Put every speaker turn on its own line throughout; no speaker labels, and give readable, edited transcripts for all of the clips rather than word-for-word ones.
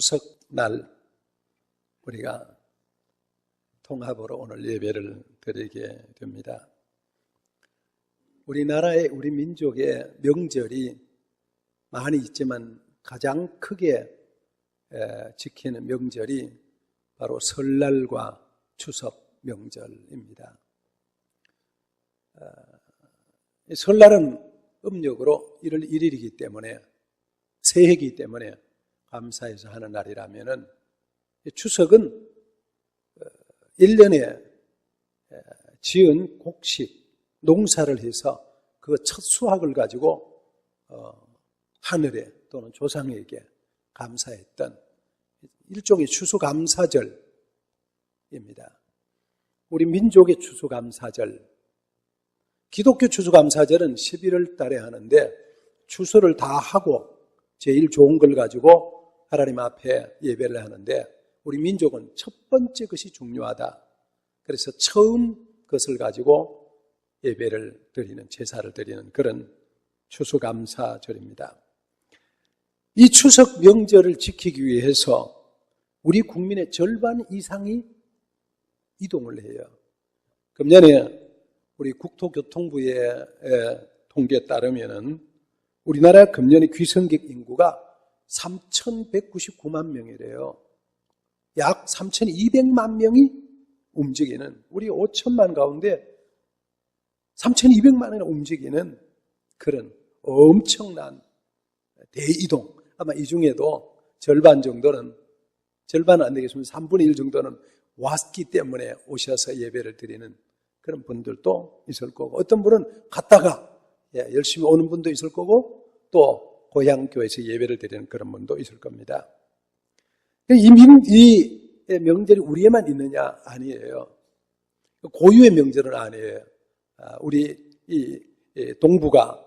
추석날 우리가 통합으로 오늘 예배를 드리게 됩니다. 우리나라의 우리 민족의 명절이 많이 있지만 가장 크게 지키는 명절이 바로 설날과 추석 명절입니다. 설날은 음력으로 1월 1일이기 때문에 새해이기 때문에 감사해서 하는 날이라면은 추석은 1년에 지은 곡식, 농사를 해서 그 첫 수확을 가지고 하늘에 또는 조상에게 감사했던 일종의 추수감사절입니다. 우리 민족의 추수감사절, 기독교 추수감사절은 11월 달에 하는데 추수를 다 하고 제일 좋은 걸 가지고 하나님 앞에 예배를 하는데 우리 민족은 첫 번째 것이 중요하다. 그래서 처음 것을 가지고 예배를 드리는, 제사를 드리는 그런 추수감사절입니다. 이 추석 명절을 지키기 위해서 우리 국민의 절반 이상이 이동을 해요. 금년에 우리 국토교통부의 통계에 따르면은 우리나라 금년의 귀성객 인구가 3,199만 명이래요. 약 3,200만 명이 움직이는, 우리 5천만 가운데 3,200만이 움직이는 그런 엄청난 대이동. 아마 이 중에도 절반 정도는, 절반은 안 되겠습니다. 3분의 1 정도는 왔기 때문에 오셔서 예배를 드리는 그런 분들도 있을 거고, 어떤 분은 갔다가 열심히 오는 분도 있을 거고, 또 고향 교회에서 예배를 드리는 그런 분도 있을 겁니다. 이 명절이 우리에만 있느냐? 아니에요. 고유의 명절은 아니에요. 우리 이 동북아,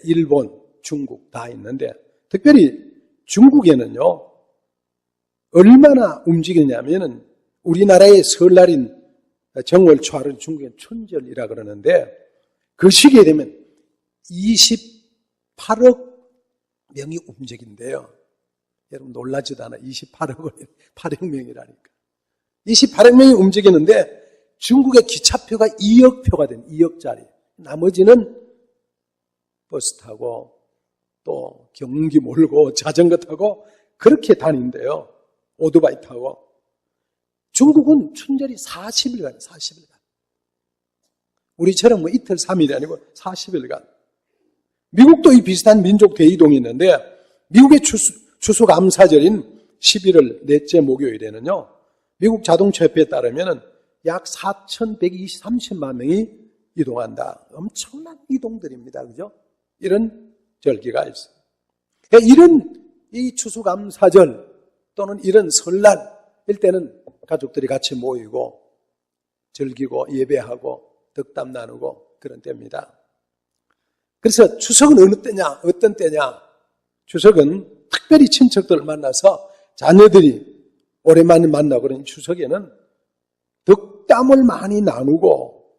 일본, 중국 다 있는데, 특별히 중국에는요, 얼마나 움직이냐면은 우리나라의 설날인 정월 초하루는 중국엔 춘절이라 그러는데, 그 시기에 되면 28억 명이 움직인대요. 여러분 놀라지도 않아. 8억 명이라니까. 28억 명이 움직이는데 중국의 기차표가 2억 표가 된 2억짜리. 나머지는 버스 타고 또 경기 몰고 자전거 타고 그렇게 다닌대요. 오토바이 타고. 중국은 춘절이 40일간, 40일간. 우리처럼 뭐 이틀 3일이 아니고 40일간. 미국도 이 비슷한 민족 대이동이 있는데 미국의 추수감사절인 11월 넷째 목요일에는요, 미국 자동차협회에 따르면 약 4,130만 명이 이동한다. 엄청난 이동들입니다. 그죠? 이런 절기가 있어요. 이런 이 추수감사절 또는 이런 설날일 때는 가족들이 같이 모이고 즐기고 예배하고 덕담 나누고 그런 때입니다. 그래서 추석은 어느 때냐, 어떤 때냐? 추석은 특별히 친척들을 만나서 자녀들이 오랜만에 만나고 그런 추석에는 덕담을 많이 나누고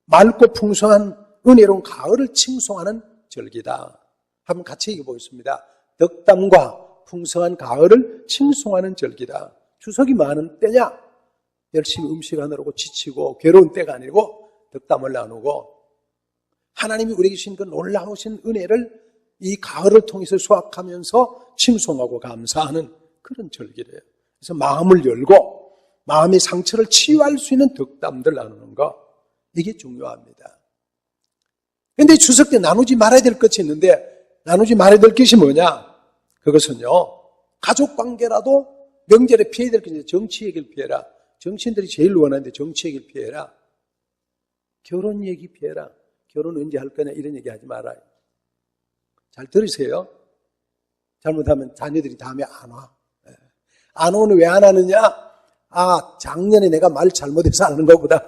맑고 풍성한 은혜로운 가을을 칭송하는 절기다. 한번 같이 읽어보겠습니다. 덕담과 풍성한 가을을 칭송하는 절기다. 추석이 많은 때냐? 열심히 음식하느라고 지치고 괴로운 때가 아니고 덕담을 나누고 하나님이 우리에게 주신 그 놀라우신 은혜를 이 가을을 통해서 수확하면서 칭송하고 감사하는 그런 절기래요. 그래서 마음을 열고 마음의 상처를 치유할 수 있는 덕담들 나누는 거, 이게 중요합니다. 그런데 추석 때 나누지 말아야 될 것이 있는데 나누지 말아야 될 것이 뭐냐? 그것은요, 가족관계라도 명절에 피해야 될 것이 정치 얘기를 피해라. 정치인들이 제일 원하는데 정치 얘기를 피해라. 결혼 얘기 피해라. 결혼 언제 할 거냐 이런 얘기 하지 말아요. 잘 들으세요. 잘못하면 자녀들이 다음에 안 와. 안 오는 왜 안 하느냐? 작년에 내가 말 잘못해서 안 하는 것보다.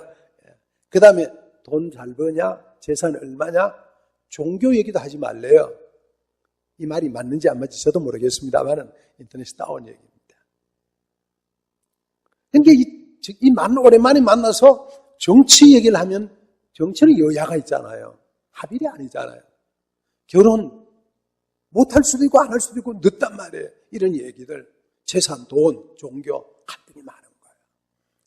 그 다음에 돈 잘 버냐? 재산 얼마냐? 종교 얘기도 하지 말래요. 이 말이 맞는지 안 맞는지 저도 모르겠습니다만은 인터넷에 따온 얘기입니다. 그러니까 오랜만에 만나서 정치 얘기를 하면 정치는 여야가 있잖아요. 합의가 아니잖아요. 결혼 못할 수도 있고 안 할 수도 있고 늦단 말이에요. 이런 얘기들. 재산, 돈, 종교, 갈등이 많은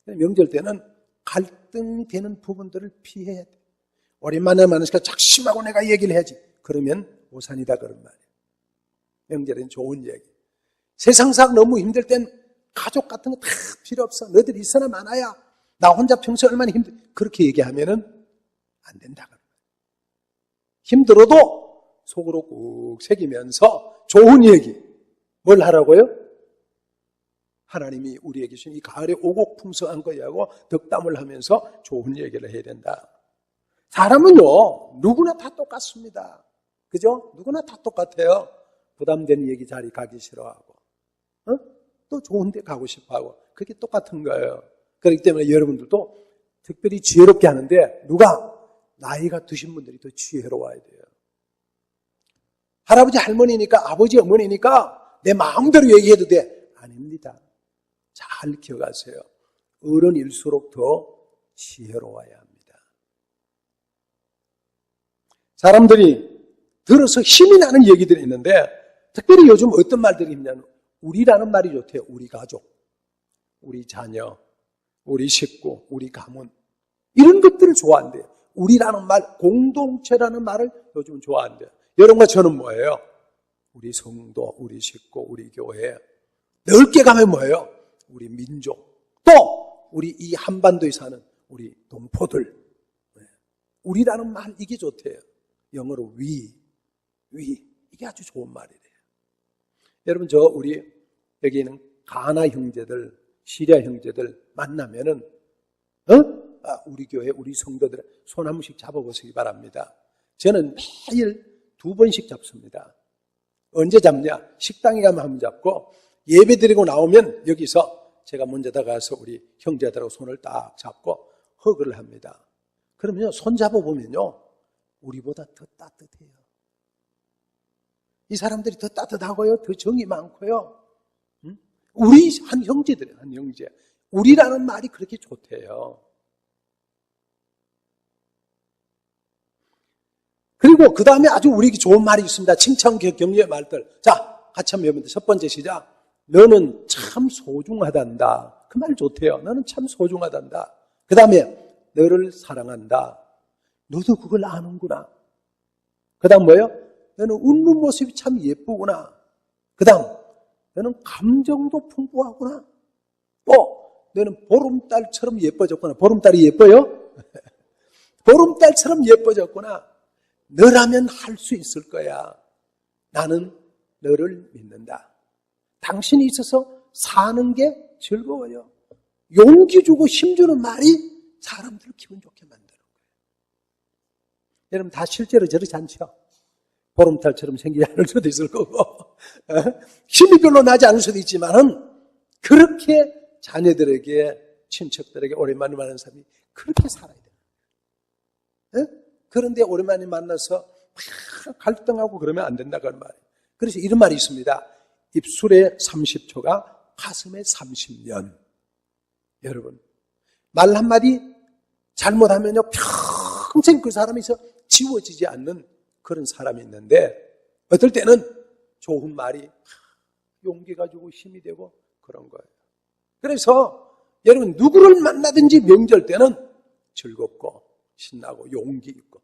거예요. 명절 때는 갈등되는 부분들을 피해야 돼. 오랜만에 만나니까 작심하고 내가 얘기를 해야지. 그러면 오산이다 그런 말이에요. 명절엔 좋은 얘기. 세상상 너무 힘들 땐 가족 같은 거 다 필요 없어. 너희들 있어나 많아야. 나 혼자 평소에 얼마나 힘들. 그렇게 얘기하면은 안 된다 그런 말이에요. 힘들어도 속으로 꾹 새기면서 좋은 얘기. 뭘 하라고요? 하나님이 우리에게 주신 이 가을에 오곡풍성한 거하고 덕담을 하면서 좋은 얘기를 해야 된다. 사람은요, 누구나 다 똑같습니다. 그죠? 누구나 다 똑같아요. 부담되는 얘기 자리 가기 싫어하고, 또 좋은 데 가고 싶어 하고, 그게 똑같은 거예요. 그렇기 때문에 여러분들도 특별히 지혜롭게 하는데, 누가? 나이가 드신 분들이 더 지혜로워야 돼요. 할아버지, 할머니니까, 아버지, 어머니니까 내 마음대로 얘기해도 돼. 아닙니다. 잘 기억하세요. 어른일수록 더 지혜로워야 합니다. 사람들이 들어서 힘이 나는 얘기들이 있는데 특별히 요즘 어떤 말들이 있냐면 우리라는 말이 좋대요. 우리 가족, 우리 자녀, 우리 식구, 우리 가문 이런 것들을 좋아한대요. 우리라는 말, 공동체라는 말을 요즘 좋아한대요. 여러분과 저는 뭐예요? 우리 성도, 우리 식구, 우리 교회. 넓게 가면 뭐예요? 우리 민족. 또 우리 이 한반도에 사는 우리 동포들. 우리라는 말 이게 좋대요. 영어로 we. 이게 아주 좋은 말이래요. 여러분 우리 여기 있는 가나 형제들, 시리아 형제들 만나면은 우리 교회, 우리 성도들 손 한 번씩 잡아보시기 바랍니다. 저는 매일 2번씩 잡습니다. 언제 잡냐? 식당에 가면 한 번 잡고 예배 드리고 나오면 여기서 제가 먼저 다가가서 우리 형제들하고 손을 딱 잡고 허그를 합니다. 그러면요, 손 잡아보면요, 우리보다 더 따뜻해요. 이 사람들이 더 따뜻하고요, 더 정이 많고요. 우리 한 형제들이에요, 한 형제. 우리라는 말이 그렇게 좋대요. 그리고 그 다음에 아주 우리에게 좋은 말이 있습니다. 칭찬 격려의 말들. 자, 같이 한번 해보면 첫 번째 시작. 너는 참 소중하단다. 그 말 좋대요. 너는 참 소중하단다. 그 다음에 너를 사랑한다. 너도 그걸 아는구나. 그 다음 뭐예요? 너는 웃는 모습이 참 예쁘구나. 그 다음 너는 감정도 풍부하구나. 또 너는 보름달처럼 예뻐졌구나. 보름달이 예뻐요? 보름달처럼 예뻐졌구나. 너라면 할 수 있을 거야. 나는 너를 믿는다. 당신이 있어서 사는 게 즐거워요. 용기 주고 힘주는 말이 사람들을 기분 좋게 만드는 거예요. 여러분 다 실제로 저렇지 않죠? 보름달처럼 생기지 않을 수도 있을 거고 힘이 별로 나지 않을 수도 있지만은 그렇게 자녀들에게 친척들에게 오랜만에 만나는 사람이 그렇게 살아야 돼요. 그런데 오랜만에 만나서 막 갈등하고 그러면 안 된다고 하는 말이에요. 그래서 이런 말이 있습니다. 입술에 30초가 가슴에 30년. 여러분 말 한마디 잘못하면요 평생 그 사람에서 지워지지 않는 그런 사람이 있는데 어떨 때는 좋은 말이 용기가 주고 힘이 되고 그런 거예요. 그래서 여러분 누구를 만나든지 명절 때는 즐겁고 신나고 용기 있고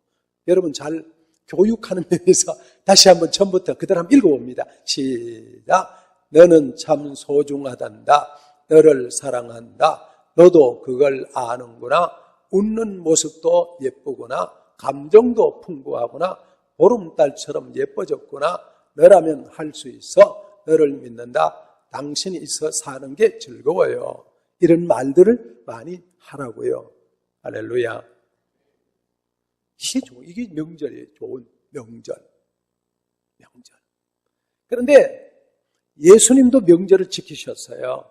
여러분 잘 교육하는 면에서 다시 한번 처음부터 그대로 한번 읽어봅니다. 시작. 너는 참 소중하단다. 너를 사랑한다. 너도 그걸 아는구나. 웃는 모습도 예쁘구나. 감정도 풍부하구나. 보름달처럼 예뻐졌구나. 너라면 할 수 있어. 너를 믿는다. 당신이 있어 사는 게 즐거워요. 이런 말들을 많이 하라고요. 할렐루야. 이게 명절이에요. 좋은 명절. 그런데 예수님도 명절을 지키셨어요.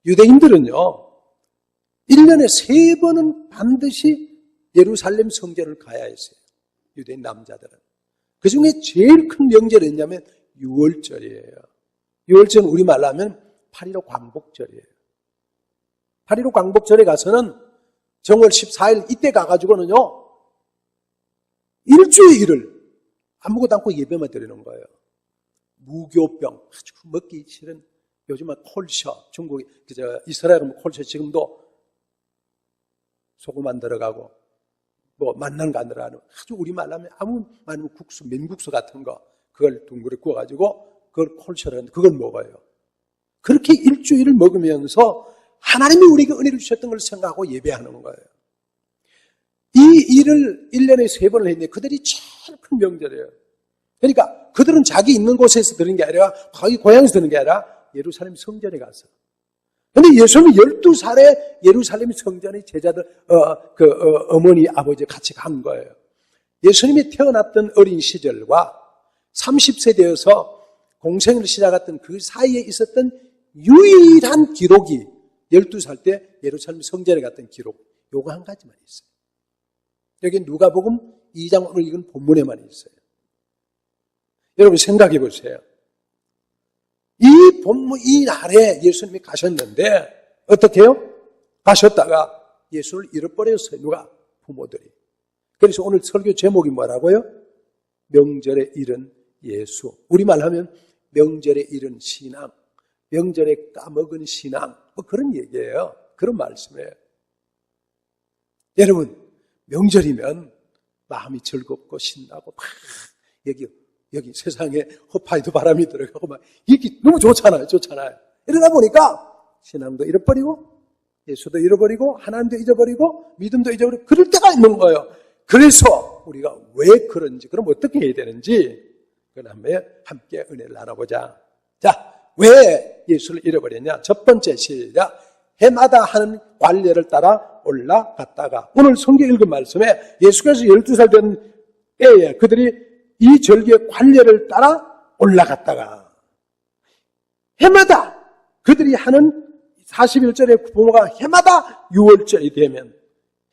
유대인들은요, 1년에 3번은 반드시 예루살렘 성전을 가야 했어요. 유대인 남자들은. 그 중에 제일 큰 명절이 있냐면 6월절이에요. 6월절은 우리말로 하면 8.15 광복절이에요. 8.15 광복절에 가서는 정월 14일 이때 가가지고는요, 일주일을 아무것도 않고 예배만 드리는 거예요. 무교병, 아주 먹기 싫은 요즘은 콜셔, 중국이, 이스라엘은 콜셔 지금도 소금 안 들어가고, 만난 거 안 들어가는, 아주 우리말로 하면 아무 말하면 국수, 면국수 같은 거, 그걸 둥그레 구워가지고, 그걸 콜셔를 하는데, 그걸 먹어요. 그렇게 일주일을 먹으면서 하나님이 우리에게 은혜를 주셨던 걸 생각하고 예배하는 거예요. 이 일을 1년에 3번을 했는데, 그들이 제일 큰 명절이에요. 그러니까, 그들은 자기 있는 곳에서 드는 게 아니라, 자기 고향에서 드는 게 아니라, 예루살렘 성전에 갔어. 근데 예수님이 12살에 예루살렘 성전의 제자들, 어머니, 아버지 같이 간 거예요. 예수님이 태어났던 어린 시절과 30세 되어서 공생을 시작했던 그 사이에 있었던 유일한 기록이 12살 때 예루살렘 성전에 갔던 기록. 요거 한 가지만 있어요. 여기 누가복음 2장 오늘 읽은 본문에만 있어요. 여러분 생각해 보세요. 이 본문, 이 날에 예수님이 가셨는데, 어떻게 해요? 가셨다가 예수를 잃어버렸어요. 누가? 부모들이. 그래서 오늘 설교 제목이 뭐라고요? 명절에 잃은 예수. 우리말 하면 명절에 잃은 신앙, 명절에 까먹은 신앙, 그런 얘기예요. 그런 말씀이에요. 여러분, 명절이면 마음이 즐겁고 신나고 막 여기 세상에 허파에도 바람이 들어가고 막 이게 너무 좋잖아요. 이러다 보니까 신앙도 잃어버리고 예수도 잃어버리고 하나님도 잊어버리고 믿음도 잊어버리고 그럴 때가 있는 거예요. 그래서 우리가 왜 그런지, 그럼 어떻게 해야 되는지 그건 함께 은혜를 나눠보자. 자, 왜 예수를 잃어버렸냐? 첫 번째 시작. 해마다 하는 관례를 따라 올라갔다가, 오늘 성경 읽은 말씀에 예수께서 12살 된 때에 그들이 이 절기의 관례를 따라 올라갔다가, 해마다 그들이 하는 41절의 부모가 해마다 6월절이 되면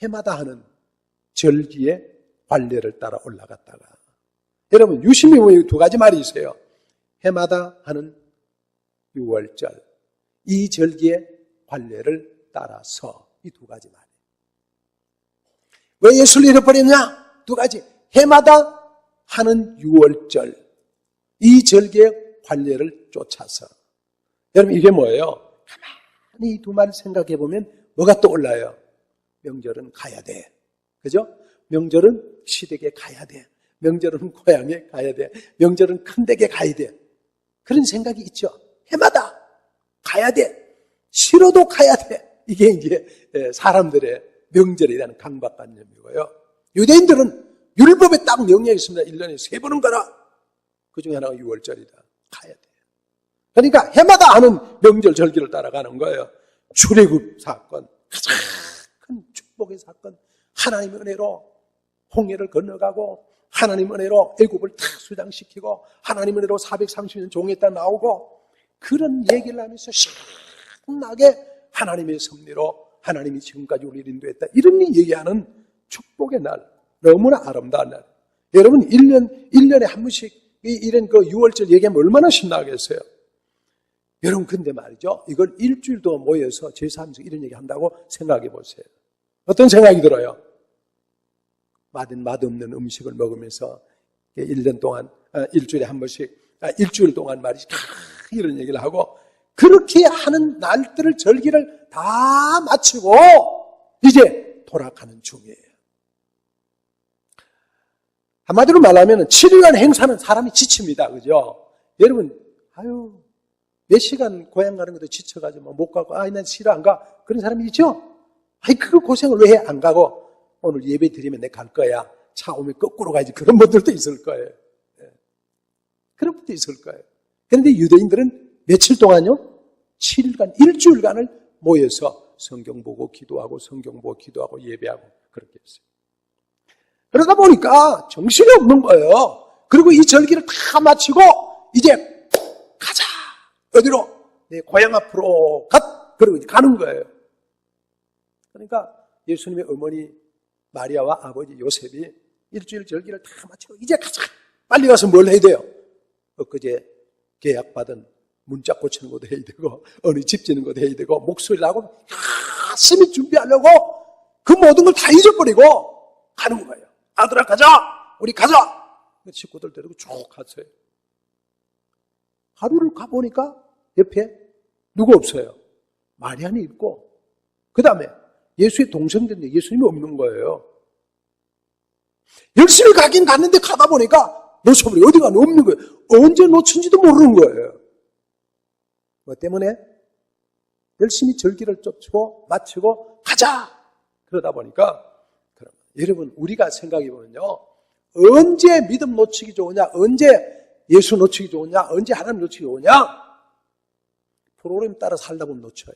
해마다 하는 절기의 관례를 따라 올라갔다가, 여러분 유심히 보면 두 가지 말이 있어요. 해마다 하는 6월절, 이 절기의 관례를 따라서, 이 두 가지 말이에요. 왜 예수를 잃어버렸냐? 두 가지. 해마다 하는 6월절, 이 절기의 관례를 쫓아서. 여러분 이게 뭐예요? 가만히 이 두 말 생각해 보면 뭐가 떠올라요? 명절은 가야 돼. 그죠? 명절은 시댁에 가야 돼. 명절은 고향에 가야 돼. 명절은 큰 댁에 가야 돼. 그런 생각이 있죠. 해마다 가야 돼. 싫어도 가야 돼. 이게 이제 사람들의 명절에 대한 강박관념이고요. 유대인들은 율법에 딱 명령이 있습니다. 1년에 3번은 가라. 그 중에 하나가 6월절이다. 가야 돼. 그러니까 해마다 하는 명절 절기를 따라가는 거예요. 출애굽 사건, 가장 큰 축복의 사건. 하나님의 은혜로 홍해를 건너가고, 하나님의 은혜로 애굽을 다 수장시키고, 하나님의 은혜로 430년 종에 따라 나오고, 그런 얘기를 하면서 신나게 하나님의 섭리로 하나님이 지금까지 우리를 인도했다, 이런 얘기하는 축복의 날, 너무나 아름다운 날. 여러분 1년에 한 번씩 이런 그 6월절 얘기하면 얼마나 신나겠어요. 여러분 근데 말이죠, 이걸 일주일 동안 모여서 제사하면서 이런 얘기 한다고 생각해 보세요. 어떤 생각이 들어요? 맛없는 음식을 먹으면서 1년 동안, 일주일에 한 번씩, 일주일 동안 말이지, 이런 얘기를 하고, 그렇게 하는 날들을, 절기를 다 마치고 이제 돌아가는 중이에요. 한마디로 말하면 7일간 행사는 사람이 지칩니다. 그죠? 여러분, 몇 시간 고향 가는 것도 지쳐가지고 못 가고, 난 싫어 안 가. 그런 사람이 있죠? 그 고생을 왜 해? 안 가고, 오늘 예배 드리면 내가 갈 거야. 차 오면 거꾸로 가야지. 그런 분들도 있을 거예요. 그런 분도 있을 거예요. 그런데 유대인들은 며칠 동안요? 7일간, 일주일간을 모여서 성경 보고 기도하고, 성경 보고 기도하고, 예배하고, 그렇게 했어요. 그러다 보니까 정신이 없는 거예요. 그리고 이 절기를 다 마치고, 이제 가자! 어디로? 내 고향 앞으로 그러고 이제 가는 거예요. 그러니까 예수님의 어머니 마리아와 아버지 요셉이 일주일 절기를 다 마치고, 이제 가자! 빨리 가서 뭘 해야 돼요? 엊그제 계약받은 문짝 고치는 것도 해야 되고, 어느 집 짓는 것도 해야 되고, 목소리를 하고 열심히 준비하려고 그 모든 걸 다 잊어버리고 가는 거예요. 아들아 가자! 우리 가자! 식구들 데리고 쭉 갔어요. 하루를 가보니까 옆에 누구 없어요? 마리아는 있고, 그 다음에 예수의 동생들인데 예수님이 없는 거예요. 열심히 가긴 갔는데 가다 보니까 놓쳐버려요. 어디가 없는 거예요. 언제 놓친지도 모르는 거예요. 뭐 때문에? 열심히 절기를 쫓고 마치고 가자! 그러다 보니까, 여러분, 우리가 생각해보면요. 언제 믿음 놓치기 좋으냐? 언제 예수 놓치기 좋으냐? 언제 하나님 놓치기 좋으냐? 프로그램 따라 살다 보면 놓쳐요.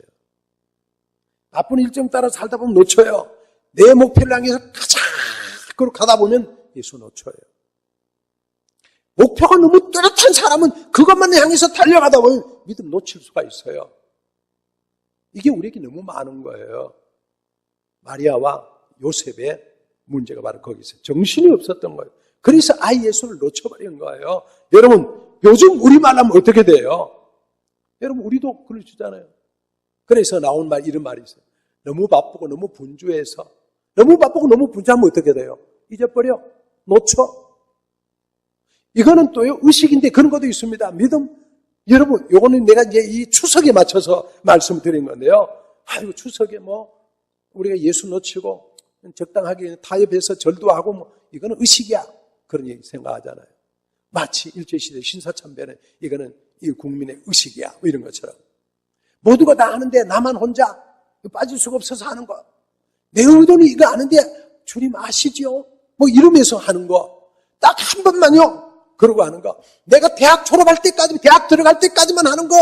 나쁜 일정 따라 살다 보면 놓쳐요. 내 목표를 향해서 가자! 그렇게 가다 보면 예수 놓쳐요. 목표가 너무 뚜렷한 사람은 그것만 향해서 달려가다 보면 믿음 놓칠 수가 있어요. 이게 우리에게 너무 많은 거예요. 마리아와 요셉의 문제가 바로 거기서 정신이 없었던 거예요. 그래서 아이 예수를 놓쳐버린 거예요. 여러분, 요즘 우리말 하면 어떻게 돼요? 여러분, 우리도 그러시잖아요. 그래서 나온 말, 이런 말이 있어요. 너무 바쁘고 너무 분주해서, 너무 바쁘고 너무 분주하면 어떻게 돼요? 잊어버려. 놓쳐. 이거는 또요, 의식인데 그런 것도 있습니다. 믿음. 여러분, 요거는 내가 이제 이 추석에 맞춰서 말씀드린 건데요. 아이고, 추석에 우리가 예수 놓치고 적당하게 타협해서 절도 하고 이거는 의식이야. 그런 얘기 생각하잖아요. 마치 일제시대 신사참배는 이거는 이 국민의 의식이야. 이런 것처럼. 모두가 다 아는데 나만 혼자 빠질 수가 없어서 하는 거. 내 의도는 이거 아는데 주님 아시죠? 이러면서 하는 거. 딱 한 번만요. 그러고 하는 거. 내가 대학 졸업할 때까지, 대학 들어갈 때까지만 하는 거.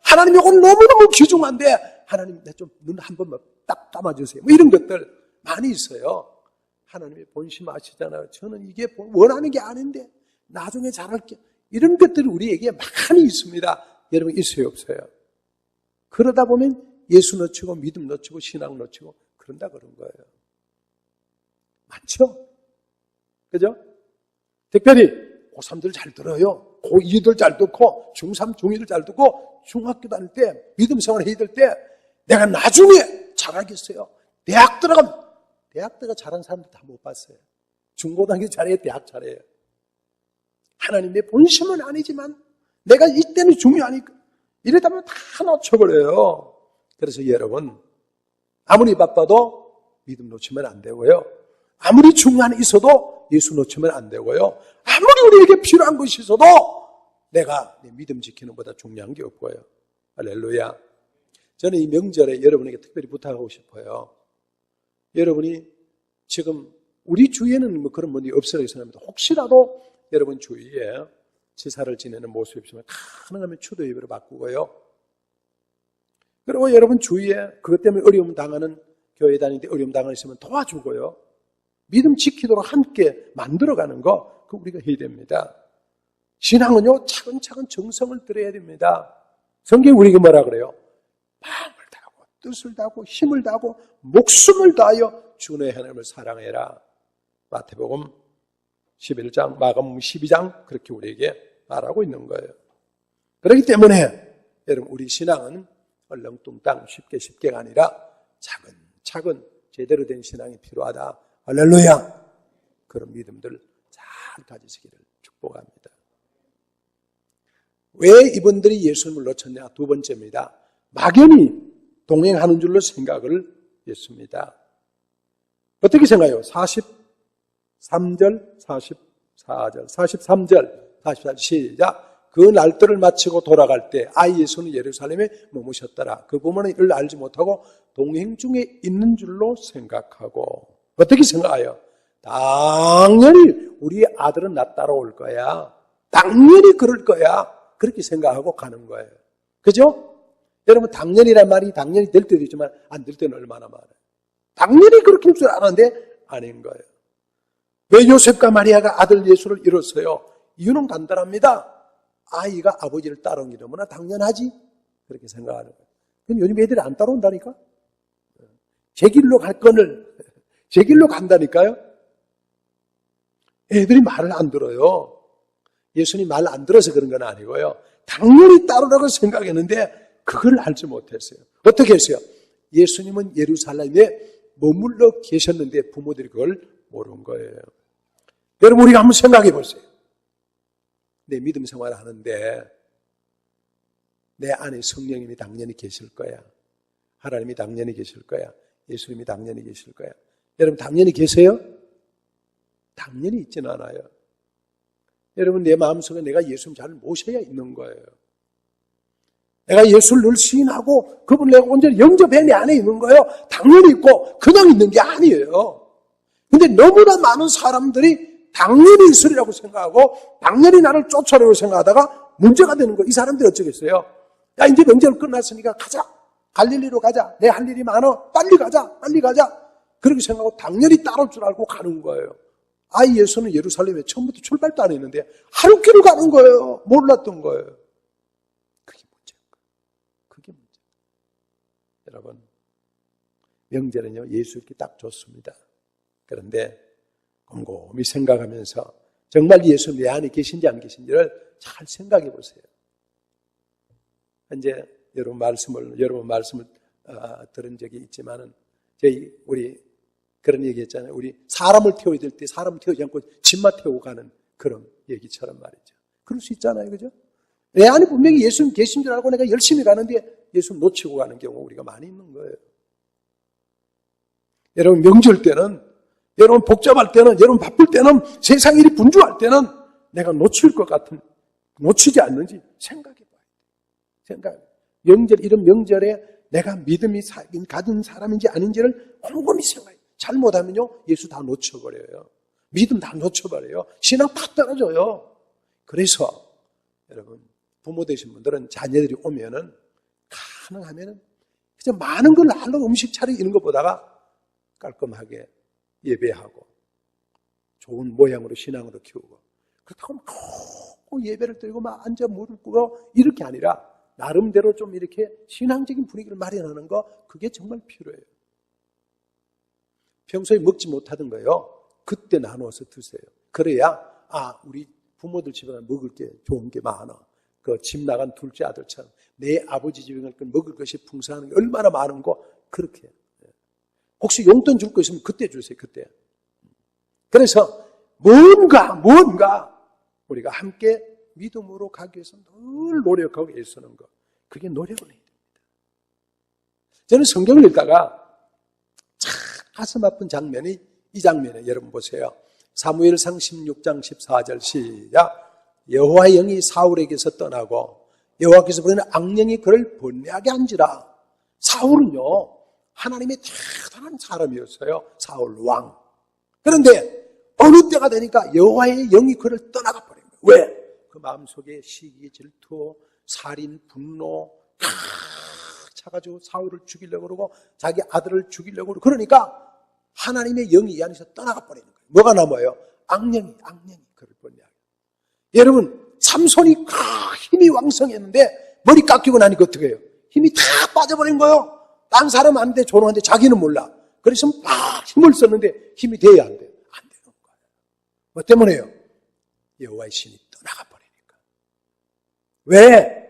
하나님 이건 너무너무 귀중한데 하나님 내 좀 눈 한 번만 딱 감아주세요. 이런 것들 많이 있어요. 하나님의 본심 아시잖아요. 저는 이게 원하는 게 아닌데 나중에 잘할게. 이런 것들이 우리에게 많이 있습니다. 여러분 있어요 없어요? 그러다 보면 예수 놓치고 믿음 놓치고 신앙 놓치고 그런다 그런 거예요. 많죠? 그죠? 특별히 고3들 잘 들어요. 고2들 잘 듣고 중3, 중2들 잘 듣고 중학교 다닐 때 믿음 생활 해야 될 때 내가 나중에 잘하겠어요. 대학 들어가 잘한 사람들 다 못 봤어요. 중고등학교 잘해야 대학 잘해요. 하나님의 본심은 아니지만 내가 이때는 중요하니까 이러다 보면 다 놓쳐버려요. 그래서 여러분 아무리 바빠도 믿음 놓치면 안 되고요. 아무리 중요한 일 있어도 예수 놓치면 안 되고요. 아무리 우리에게 필요한 것이 있어도 내가 내 믿음 지키는 것보다 중요한 게 없고요. 할렐루야. 저는 이 명절에 여러분에게 특별히 부탁하고 싶어요. 여러분이 지금 우리 주위에는 그런 분이 없으라고 생각합니다. 혹시라도 여러분 주위에 제사를 지내는 모습이 있으면 가능하면 추도 예배로 바꾸고요. 그리고 여러분 주위에 그것 때문에 어려움 당하는 교회 다니는데 어려움 당하는 있으면 도와주고요. 믿음 지키도록 함께 만들어가는 거 그거 우리가 해야 됩니다. 신앙은요 차근차근 정성을 들여야 됩니다. 성경이 우리에게 뭐라 그래요? 마음을 다하고 뜻을 다하고 힘을 다하고 목숨을 다하여 주 너의 하나님을 사랑해라. 마태복음 11장, 마가복음 12장 그렇게 우리에게 말하고 있는 거예요. 그렇기 때문에 여러분 우리 신앙은 얼렁뚱땅 쉽게가 아니라 차근차근 제대로 된 신앙이 필요하다. 할렐루야. 그런 믿음들 잘 가지시기를 축복합니다. 왜 이분들이 예수님을 놓쳤냐? 두 번째입니다. 막연히 동행하는 줄로 생각을 했습니다. 어떻게 생각해요? 43절, 44절, 43절, 44절 시작. 그 날들을 마치고 돌아갈 때 아이 예수는 예루살렘에 머무셨더라. 그 부모는 이를 알지 못하고 동행 중에 있는 줄로 생각하고 어떻게 생각해요? 당연히 우리 아들은 나 따라올 거야. 당연히 그럴 거야. 그렇게 생각하고 가는 거예요. 그죠? 여러분 당연이란 말이 당연히 될 때도 있지만 안 될 때는 얼마나 많아요. 당연히 그렇게 할 줄 알았는데 아닌 거예요. 왜 요셉과 마리아가 아들 예수를 잃었어요? 이유는 간단합니다. 아이가 아버지를 따라온 게 너무나 당연하지? 그렇게 생각하는 거예요. 그럼 요즘 애들이 안 따라온다니까? 제 길로 갈 거를 제 길로 간다니까요? 애들이 말을 안 들어요. 예수님 말 안 들어서 그런 건 아니고요. 당연히 따르라고 생각했는데 그걸 알지 못했어요. 어떻게 했어요? 예수님은 예루살렘에 머물러 계셨는데 부모들이 그걸 모르는 거예요. 여러분 우리가 한번 생각해 보세요. 내 믿음 생활을 하는데 내 안에 성령님이 당연히 계실 거야. 하나님이 당연히 계실 거야. 예수님이 당연히 계실 거야. 여러분 당연히 계세요? 당연히 있지는 않아요. 여러분 내 마음속에 내가 예수님 잘 모셔야 있는 거예요. 내가 예수를 늘 시인하고 그분을 내가 온전히 영접해 내 안에 있는 거예요. 당연히 있고 그냥 있는 게 아니에요. 근데 너무나 많은 사람들이 당연히 있으리라고 생각하고 당연히 나를 쫓아내려고 생각하다가 문제가 되는 거예요. 이 사람들이 어쩌겠어요? 야 이제 명절 끝났으니까 가자. 갈릴리로 가자. 내 할 일이 많아. 빨리 가자. 빨리 가자. 그렇게 생각하고 당연히 따를 줄 알고 가는 거예요. 예수는 예루살렘에 처음부터 출발도 안 했는데 하루 길을 가는 거예요. 몰랐던 거예요. 그게 문제인 거예요. 그게 문제. 여러분 명절은요 예수 있기 딱 좋습니다. 그런데 곰곰이 생각하면서 정말 예수 내 안에 계신지 안 계신지를 잘 생각해 보세요. 현재 여러분 말씀을 들은 적이 있지만은 우리 그런 얘기 했잖아요. 우리 사람을 태워야 될 때 사람을 태우지 않고 짐만 태우고 가는 그런 얘기처럼 말이죠. 그럴 수 있잖아요. 그죠? 내 안에 분명히 예수님 계신 줄 알고 내가 열심히 가는데 예수님 놓치고 가는 경우 우리가 많이 있는 거예요. 여러분 명절 때는, 여러분 복잡할 때는, 여러분 바쁠 때는, 세상 일이 분주할 때는 내가 놓칠 것 같은, 놓치지 않는지 생각해 봐요. 이런 명절에 내가 믿음이 가진 사람인지 아닌지를 곰곰이 생각해요. 잘못하면요, 예수 다 놓쳐버려요. 믿음 다 놓쳐버려요. 신앙 팍 떨어져요. 그래서, 여러분, 부모 되신 분들은 자녀들이 오면은, 가능하면은, 그냥 많은 걸 하려고 음식 차리고 이런 것보다가 깔끔하게 예배하고, 좋은 모양으로 신앙으로 키우고, 그렇다고 막 예배를 드리고 막 앉아 무릎 꿇고 이렇게 아니라, 나름대로 좀 이렇게 신앙적인 분위기를 마련하는 거, 그게 정말 필요해요. 평소에 먹지 못하던 거요. 그때 나누어서 드세요. 그래야 우리 부모들 집에 먹을 게 좋은 게 많아. 그 집 나간 둘째 아들처럼 내 아버지 집에 먹을 것이 풍성한 게 얼마나 많은 거 그렇게. 혹시 용돈 줄 거 있으면 그때 주세요. 그때. 그래서 뭔가 우리가 함께 믿음으로 가기 위해서 늘 노력하고 애쓰는 것. 그게 노력을 해야 됩니다. 저는 성경을 읽다가 가슴 아픈 장면이 이 장면에 여러분 보세요. 사무엘상 16장 14절 시작. 여호와의 영이 사울에게서 떠나고 여호와께서 보내는 악령이 그를 번뇌하게 한지라. 사울은요 하나님의 대단한 사람이었어요. 사울 왕. 그런데 어느 때가 되니까 여호와의 영이 그를 떠나가 버린 거예요. 왜? 그 마음속에 시기, 질투, 살인, 분노 다 차가지고 사울을 죽이려고 그러고 자기 아들을 죽이려고 그러고 그러니까 하나님의 영이 이 안에서 떠나가 버리는 거예요. 뭐가 남아요? 악령이 그를 번뇌하게. 여러분 삼손이 힘이 왕성했는데 머리 깎이고 나니까 어떻게 해요? 힘이 다 빠져버린 거예요. 딴 사람한테 조롱하는데 자기는 몰라. 그래서 막 힘을 썼는데 힘이 돼야 안 돼요? 안 되는 거예요. 뭐 때문에요? 여호와의 신이 떠나가 버리니까. 왜?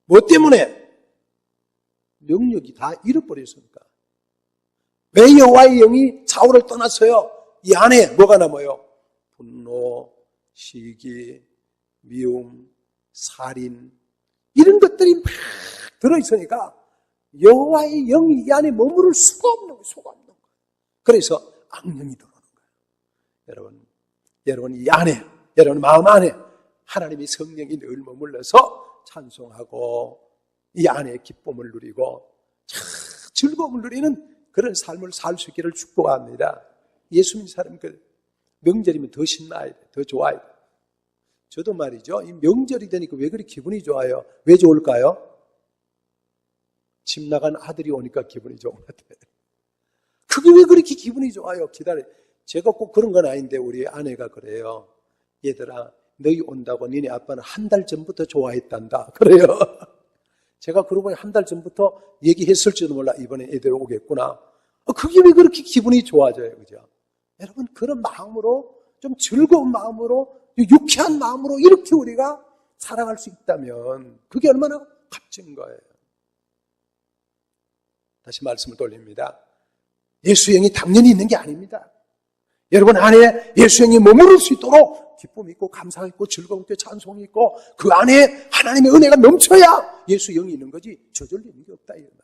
뭐 때문에? 능력이 다 잃어버렸으니까. 왜 여호와의 영이 사울을 떠났어요? 이 안에 뭐가 남아요? 분노, 시기, 미움, 살인 이런 것들이 막 들어있으니까 여호와의 영이 이 안에 머무를 수가 없는 거예요. 그래서 악령이 들어오는 거예요. 여러분 이 안에, 여러분 마음 안에 하나님의 성령이 늘 머물러서 찬송하고 이 안에 기쁨을 누리고 즐거움을 누리는 그런 삶을 살 수 있기를 축복합니다. 예수 믿는 사람 명절이면 더 신나야 돼. 더 좋아야 돼. 저도 말이죠. 이 명절이 되니까 왜 그리 기분이 좋아요? 왜 좋을까요? 집 나간 아들이 오니까 기분이 좋은 것 같아요. 그게 왜 그렇게 기분이 좋아요? 기다려. 제가 꼭 그런 건 아닌데 우리 아내가 그래요. 얘들아, 너희 온다고 니네 아빠는 한 달 전부터 좋아했단다. 그래요. 제가 그러고 보니 한 달 전부터 얘기했을지도 몰라. 이번에 애들 오겠구나. 그게 왜 그렇게 기분이 좋아져요? 그죠? 여러분, 그런 마음으로, 좀 즐거운 마음으로, 유쾌한 마음으로 이렇게 우리가 살아갈 수 있다면 그게 얼마나 값진 거예요. 다시 말씀을 돌립니다. 예수 영이 당연히 있는 게 아닙니다. 여러분 안에 예수 영이 머무를 수 있도록 기쁨이 있고 감사가 있고 즐거움이 있고 찬송이 있고 그 안에 하나님의 은혜가 넘쳐야 예수 영이 있는 거지 저절로 있는 게 없다 이 말이에요.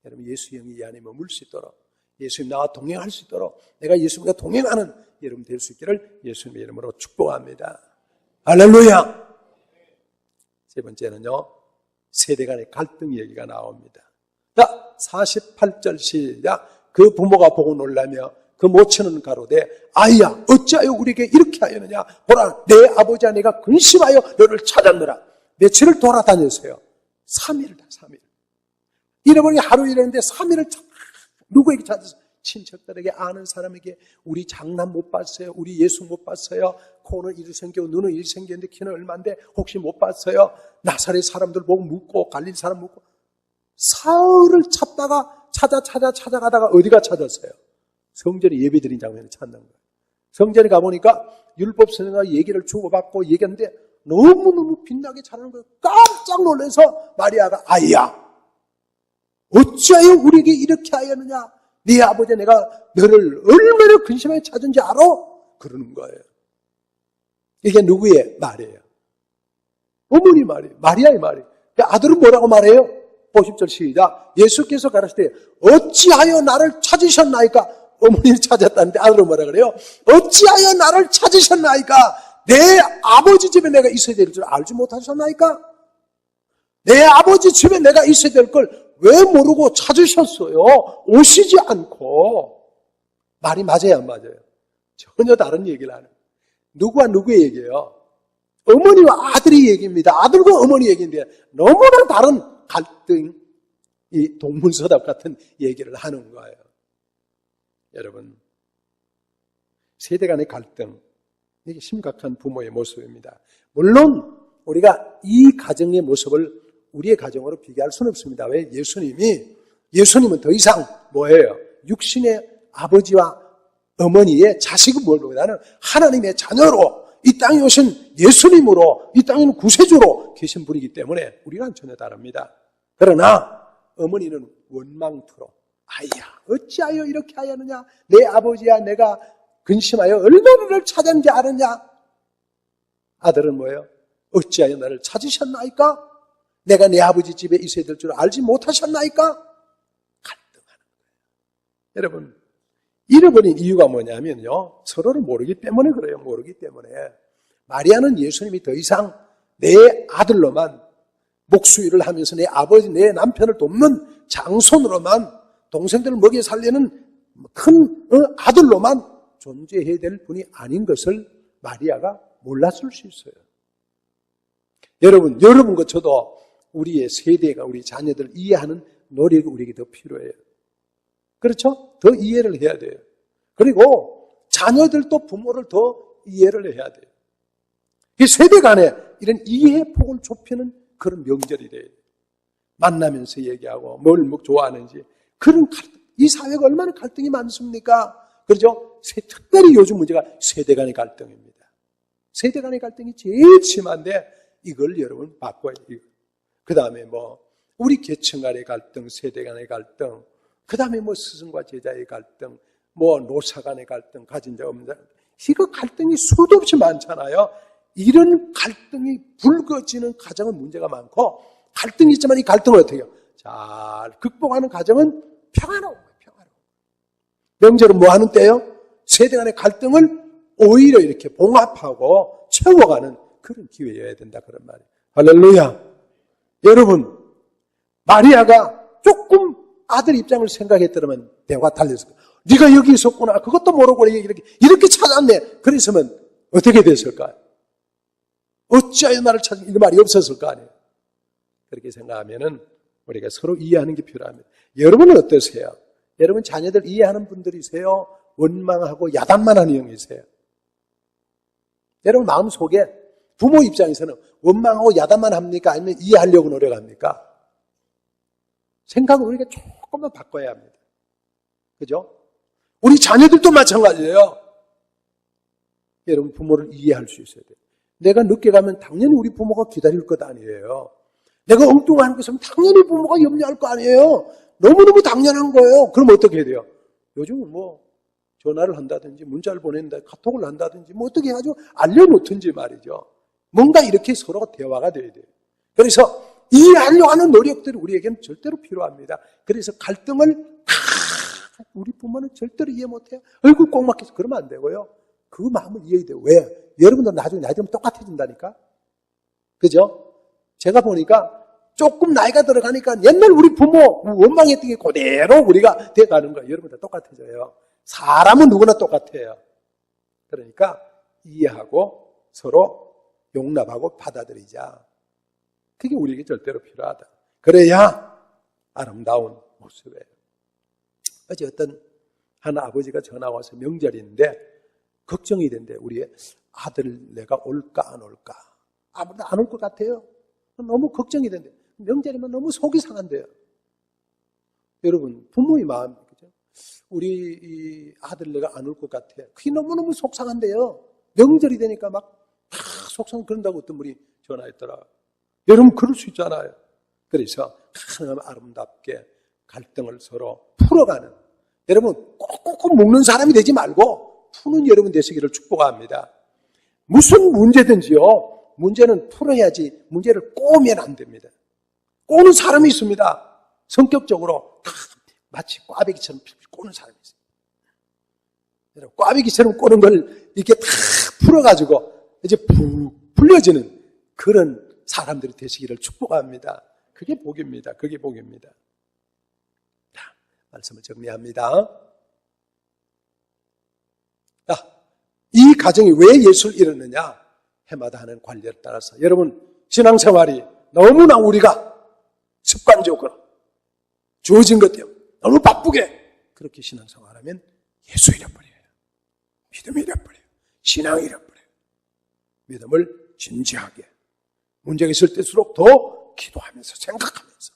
여러분 예수 영이 이 안에 머물 수 있도록 예수님 나와 동행할 수 있도록 내가 예수님과 동행하는 여러분 될 수 있기를 예수님의 이름으로 축복합니다. 할렐루야. 세 번째는요, 세대 간의 갈등 얘기가 나옵니다. 자, 48절 시작. 그 부모가 보고 놀라며 그 모친은 가로되 아이야 어찌하여 우리에게 이렇게 하였느냐. 보라 내 아버지와 내가 근심하여 너를 찾았느라. 며칠을 돌아다녔어요. 3일이다 3일. 잃어버린 하루 이랬는데 3일을 누구에게 찾았어요? 친척들에게 아는 사람에게 우리 장남 못 봤어요. 우리 예수 못 봤어요. 코는 이리 생기고 눈은 이리 생겼는데 키는 얼마인데 혹시 못 봤어요? 나사렛 사람들 보고 묻고 갈릴 사람 묻고 사흘을 찾다가 찾아가다가 어디가 찾았어요? 성전에 예배드린 장면을 찾는 거예요. 성전에 가보니까 율법 선생과 얘기를 주고받고 얘기했는데 너무너무 빛나게 잘하는 거예요. 깜짝 놀라서 마리아가 아이야 어찌하여 우리에게 이렇게 하였느냐. 네 아버지 내가 너를 얼마나 근심하게 찾은지 알아? 그러는 거예요. 이게 누구의 말이에요? 어머니 말이에요. 마리아의 말이에요. 아들은 뭐라고 말해요? 50절 시작. 예수께서 가라사대 어찌하여 나를 찾으셨나이까? 어머니를 찾았다는데 아들은 뭐라 그래요? 어찌하여 나를 찾으셨나이까? 내 아버지 집에 내가 있어야 될 줄 알지 못하셨나이까? 내 아버지 집에 내가 있어야 될 걸 왜 모르고 찾으셨어요? 오시지 않고. 말이 맞아요, 안 맞아요? 전혀 다른 얘기를 하는. 누구와 누구의 얘기예요? 어머니와 아들의 얘기입니다. 아들과 어머니 얘기인데 너무나 다른 갈등, 이 동문서답 같은 얘기를 하는 거예요. 여러분, 세대 간의 갈등, 이게 심각한 부모의 모습입니다. 물론 우리가 이 가정의 모습을 우리의 가정으로 비교할 수는 없습니다. 왜? 예수님은 더 이상 뭐예요? 육신의 아버지와 어머니의 자식은 뭘보다는 하나님의 자녀로 이 땅에 오신 예수님으로 이 땅에는 구세주로 계신 분이기 때문에 우리랑 전혀 다릅니다. 그러나 어머니는 원망투로 아이야 어찌하여 이렇게 하였느냐. 내 아버지야 내가 근심하여 얼마나 너를 찾았는지 아느냐. 아들은 뭐예요? 어찌하여 나를 찾으셨나이까? 내가 내 아버지 집에 있어야 될 줄 알지 못하셨나이까? 갈등하는 거예요. 여러분, 잃어버린 이유가 뭐냐면요. 서로를 모르기 때문에 그래요. 모르기 때문에. 마리아는 예수님이 더 이상 내 아들로만 목수일을 하면서 내 아버지, 내 남편을 돕는 장손으로만 동생들을 먹여 살리는 큰 아들로만 존재해야 될 분이 아닌 것을 마리아가 몰랐을 수 있어요. 여러분과 저도 우리의 세대가 우리 자녀들을 이해하는 노력이 우리에게 더 필요해요. 그렇죠? 더 이해를 해야 돼요. 그리고 자녀들도 부모를 더 이해를 해야 돼요. 이 세대 간에 이런 이해 폭을 좁히는 그런 명절이 돼요. 만나면서 얘기하고 뭘 좋아하는지 그런 갈등. 이 사회가 얼마나 갈등이 많습니까? 그렇죠? 특별히 요즘 문제가 세대 간의 갈등입니다. 세대 간의 갈등이 제일 심한데 이걸 여러분 바꿔야 돼요. 그 다음에 우리 계층 간의 갈등, 세대 간의 갈등, 그 다음에 스승과 제자의 갈등, 노사 간의 갈등, 가진 자 없는 자. 이거 갈등이 수도 없이 많잖아요. 이런 갈등이 불거지는 가정은 문제가 많고, 갈등이 있지만 이 갈등을 어떻게 해요? 잘 극복하는 가정은 평화로워요. 명절은 뭐 하는 때요? 세대 간의 갈등을 오히려 이렇게 봉합하고 채워가는 그런 기회여야 된다, 그런 말이에요. 할렐루야. 여러분, 마리아가 조금 아들 입장을 생각했더라면 대화가 달렸을 거예요. 네가 여기 있었구나. 그것도 모르고 이렇게 찾았네. 그랬으면 어떻게 됐을까요? 어찌하여 나를 찾은 이런 말이 없었을 거 아니에요. 그렇게 생각하면은 우리가 서로 이해하는 게 필요합니다. 여러분은 어떠세요? 여러분 자녀들 이해하는 분들이세요? 원망하고 야단만 하는 형이세요? 여러분 마음속에 부모 입장에서는 원망하고 야단만 합니까? 아니면 이해하려고 노력합니까? 생각을 우리가 조금만 바꿔야 합니다. 그죠? 우리 자녀들도 마찬가지예요. 여러분 부모를 이해할 수 있어야 돼요. 내가 늦게 가면 당연히 우리 부모가 기다릴 것 아니에요. 내가 엉뚱한 것은 당연히 부모가 염려할 거 아니에요. 너무너무 당연한 거예요. 그럼 어떻게 해야 돼요? 요즘은 전화를 한다든지 문자를 보낸다, 카톡을 한다든지 뭐 어떻게 아주 알려놓든지 말이죠. 뭔가 이렇게 서로 대화가 돼야 돼요. 그래서 이해하려고 하는 노력들이 우리에게는 절대로 필요합니다. 그래서 갈등을 우리 부모는 절대로 이해 못해요. 얼굴 꼭 막혀서 그러면 안 되고요. 그 마음을 이해해야 돼요. 왜? 여러분도 나중에 나이 들면 똑같아진다니까. 그죠? 제가 보니까 조금 나이가 들어가니까 옛날 우리 부모 원망했던 게 그대로 우리가 돼가는 거예요. 여러분들 똑같아져요. 사람은 누구나 똑같아요. 그러니까 이해하고 서로 용납하고 받아들이자. 그게 우리에게 절대로 필요하다. 그래야 아름다운 모습이에요. 어제 어떤 한 아버지가 전화 와서 명절인데 걱정이 된대. 우리 아들 내가 올까 안 올까. 아무도 안 올 것 같아요. 너무 걱정이 된대. 명절이면 너무 속이 상한대요. 여러분 부모의 마음, 그죠? 우리 이 아들 내가 안 올 것 같아. 그게 너무너무 속상한데요. 명절이 되니까 막 속상 그런다고 어떤 분이 전화했더라. 여러분 그럴 수 있잖아요. 그래서 하나님 아름답게 갈등을 서로 풀어가는, 여러분 꼭꼭 먹는 사람이 되지 말고 푸는 여러분 되시기를 축복합니다. 무슨 문제든지요, 문제는 풀어야지 문제를 꼬면 안 됩니다. 꼬는 사람이 있습니다. 성격적으로 다 마치 꽈배기처럼 꼬는 사람이 있어요. 여러분 꽈배기처럼 꼬는 걸 이렇게 다 풀어가지고 이제 푹 풀려지는 그런 사람들이 되시기를 축복합니다. 그게 복입니다. 그게 복입니다. 자, 말씀을 정리합니다. 자, 이 가정이 왜 예수를 잃었느냐? 해마다 하는 관례에 따라서 여러분 신앙생활이 너무나 우리가 습관적으로 주어진 것 때문에 너무 바쁘게 그렇게 신앙생활하면 예수 잃어버려요. 믿음 잃어버려요. 신앙 잃어버려요. 믿음을 진지하게 문제가 있을 때일수록 더 기도하면서 생각하면서,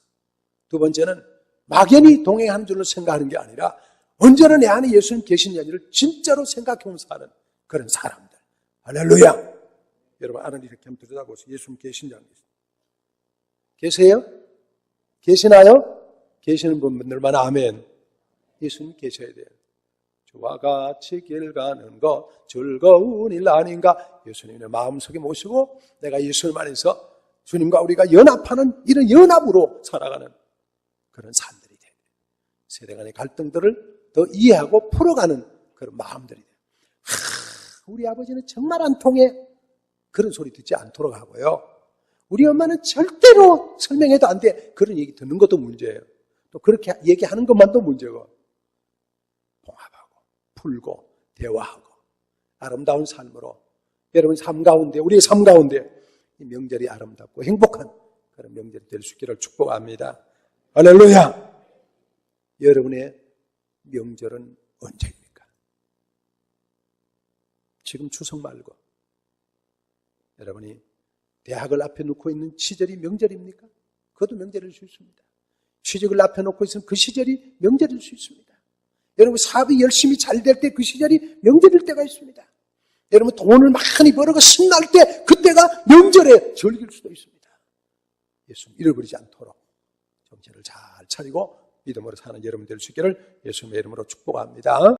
두 번째는 막연히 동행하는 줄로 생각하는 게 아니라 언제나 내 안에 예수님 계시냐를 진짜로 생각해온 사는 그런 사람들. 할렐루야. 여러분 안을 이렇게 한번 들여다보세요. 예수님 계신지 계세요? 계시나요? 계시는 분들만 아멘. 예수님 계셔야 돼요. 저와 같이 길 가는 것 즐거운 일 아닌가? 예수님의 마음속에 모시고 내가 예수님 안에서 주님과 우리가 연합하는 이런 연합으로 살아가는 그런 삶들이 돼요. 세대 간의 갈등들을 더 이해하고 풀어가는 그런 마음들이 돼요. 우리 아버지는 정말 안 통해. 그런 소리 듣지 않도록 하고요. 우리 엄마는 절대로 설명해도 안 돼. 그런 얘기 듣는 것도 문제예요. 또 그렇게 얘기하는 것만도 문제고. 봉합하고 풀고 대화하고 아름다운 삶으로 여러분 삶 가운데, 우리의 삶 가운데 이 명절이 아름답고 행복한 그런 명절이 될 수 있기를 축복합니다. 할렐루야. 여러분의 명절은 언제입니까? 지금 추석 말고 여러분이 대학을 앞에 놓고 있는 시절이 명절입니까? 그것도 명절일 수 있습니다. 취직을 앞에 놓고 있으면 그 시절이 명절일 수 있습니다. 여러분 사업이 열심히 잘 될 때 그 시절이 명절일 때가 있습니다. 여러분 돈을 많이 벌어가 신날 때 그때가 명절에 즐길 수도 있습니다. 예수님 잃어버리지 않도록 정체를 잘 차리고 믿음으로 사는 여러분 될 수 있기를 예수님의 이름으로 축복합니다.